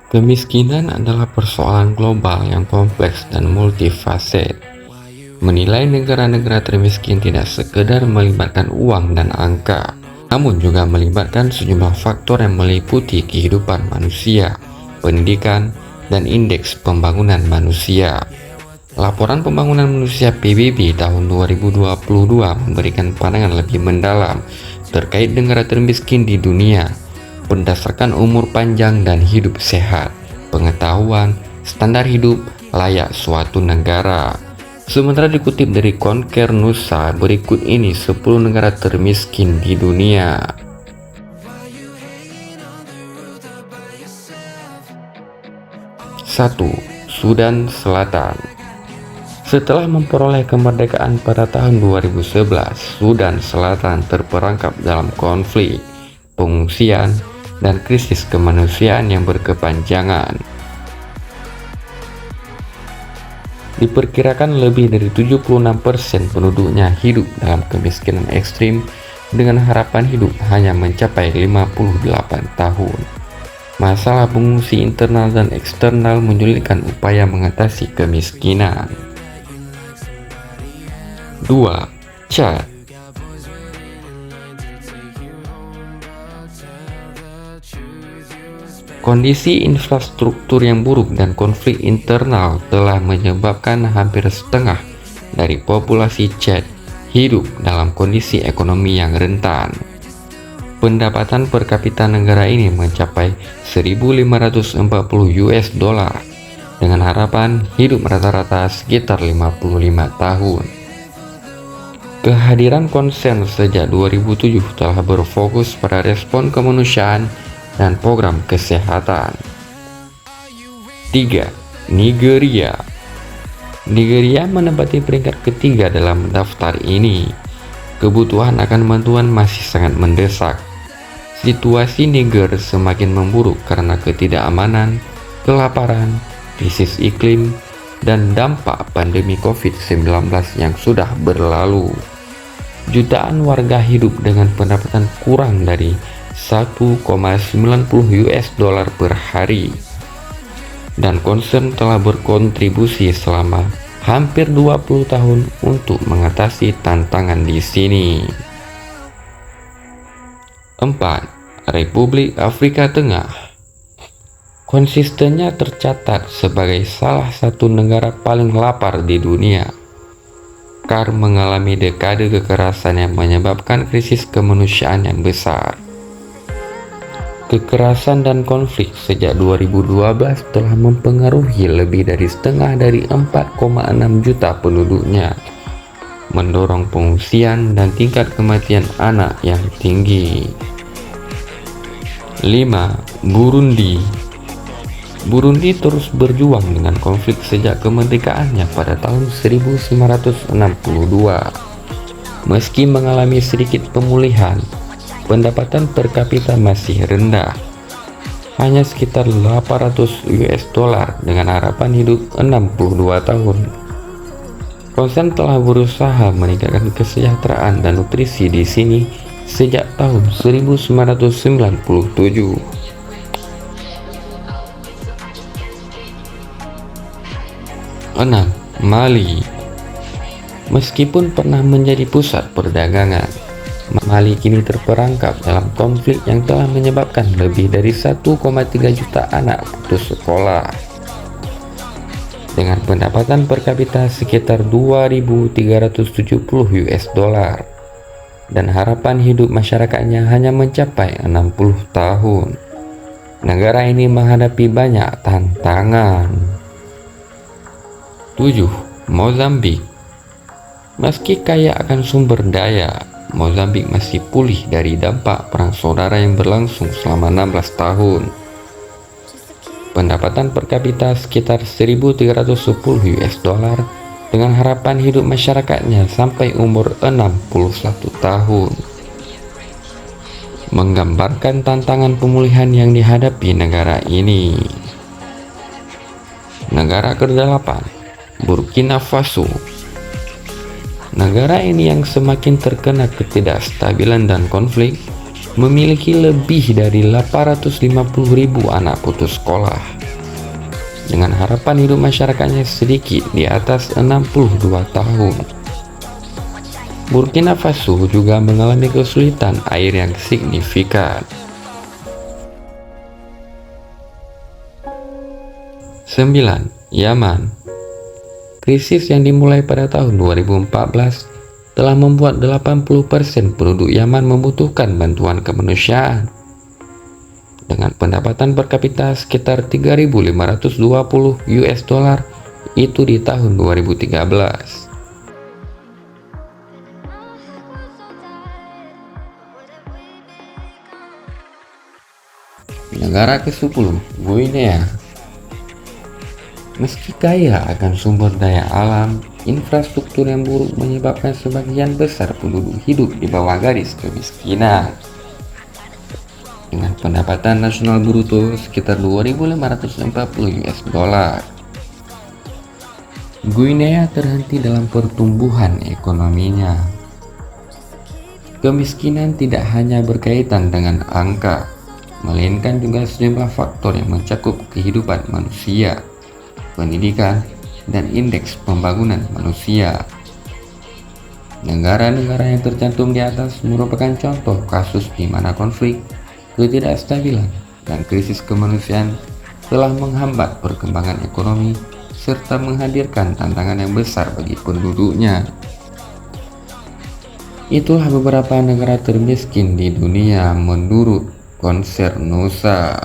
Kemiskinan adalah persoalan global yang kompleks dan multifaset. Menilai negara-negara termiskin tidak sekedar melibatkan uang dan angka, namun juga melibatkan sejumlah faktor yang meliputi kehidupan manusia, pendidikan, dan indeks pembangunan manusia. Laporan Pembangunan Manusia PBB tahun 2022 memberikan pandangan lebih mendalam terkait negara termiskin di dunia berdasarkan umur panjang dan hidup sehat, pengetahuan, standar hidup layak suatu negara. Sementara dikutip dari Konker Nusa, berikut ini 10 negara termiskin di dunia. 1. Sudan Selatan. Setelah memperoleh kemerdekaan pada tahun 2011, Sudan Selatan terperangkap dalam konflik, pengungsian, dan krisis kemanusiaan yang berkepanjangan. Diperkirakan lebih dari 76% penduduknya hidup dalam kemiskinan ekstrim dengan harapan hidup hanya mencapai 58 tahun. Masalah pengungsi internal dan eksternal menyulitkan upaya mengatasi kemiskinan. 2. Chad. Kondisi infrastruktur yang buruk dan konflik internal telah menyebabkan hampir setengah dari populasi Chad hidup dalam kondisi ekonomi yang rentan. Pendapatan per kapita negara ini mencapai 1.540 US dollar dengan harapan hidup rata-rata sekitar 55 tahun. Kehadiran konsen sejak 2007 telah berfokus pada respon kemanusiaan dan program kesehatan. 3. Nigeria. Nigeria menempati peringkat ketiga dalam daftar ini. Kebutuhan akan bantuan masih sangat mendesak. Situasi Niger semakin memburuk karena ketidakamanan, kelaparan, krisis iklim, dan dampak pandemi COVID-19 yang sudah berlalu. Jutaan warga hidup dengan pendapatan kurang dari 1,90 US dollar per hari, dan konsen telah berkontribusi selama hampir 20 tahun untuk mengatasi tantangan di sini. 4. Republik Afrika Tengah. Konsistennya tercatat sebagai salah satu negara paling lapar di dunia. CAR mengalami dekade kekerasan yang menyebabkan krisis kemanusiaan yang besar. Kekerasan dan konflik sejak 2012 telah mempengaruhi lebih dari setengah dari 4,6 juta penduduknya, mendorong pengungsian dan tingkat kematian anak yang tinggi. 5. Burundi. Burundi terus berjuang dengan konflik sejak kemerdekaannya pada tahun 1962. Meski mengalami sedikit pemulihan, pendapatan per kapita masih rendah, hanya sekitar 800 US dollar dengan harapan hidup 62 tahun. Konsen telah berusaha meningkatkan kesejahteraan dan nutrisi di sini sejak tahun 1997. 6. Mali. Meskipun pernah menjadi pusat perdagangan, Mali kini terperangkap dalam konflik yang telah menyebabkan lebih dari 1,3 juta anak putus sekolah. Dengan pendapatan per kapita sekitar 2.370 US dollar dan harapan hidup masyarakatnya hanya mencapai 60 tahun. Negara ini menghadapi banyak tantangan. 7. Mozambik. Meski kaya akan sumber daya, Mozambik masih pulih dari dampak perang saudara yang berlangsung selama 16 tahun. Pendapatan per kapita sekitar 1.310 US dollar dengan harapan hidup masyarakatnya sampai umur 61 tahun. Menggambarkan tantangan pemulihan yang dihadapi negara ini. Negara ke-8, Burkina Faso. Negara ini yang semakin terkena ketidakstabilan dan konflik memiliki lebih dari 850.000 anak putus sekolah. dengan harapan hidup masyarakatnya sedikit di atas 62 tahun. Burkina Faso juga mengalami kesulitan air yang signifikan. 9. Yaman. Krisis yang dimulai pada tahun 2014 telah membuat 80% penduduk Yaman membutuhkan bantuan kemanusiaan. Dengan pendapatan per kapita sekitar 3.520 US dollar itu di tahun 2013. Negara ke-10, Guinea. Meski kaya akan sumber daya alam, infrastruktur yang buruk menyebabkan sebagian besar penduduk hidup di bawah garis kemiskinan. Dengan pendapatan nasional bruto sekitar 2.540 US dollar. Guinea terhenti dalam pertumbuhan ekonominya. Kemiskinan tidak hanya berkaitan dengan angka, melainkan juga sejumlah faktor yang mencakup kehidupan manusia, pendidikan, dan indeks pembangunan manusia. Negara-negara yang tercantum di atas merupakan contoh kasus di mana konflik, ketidakstabilan, dan krisis kemanusiaan telah menghambat perkembangan ekonomi serta menghadirkan tantangan yang besar bagi penduduknya. Itulah beberapa negara termiskin di dunia menurut konser Nusa.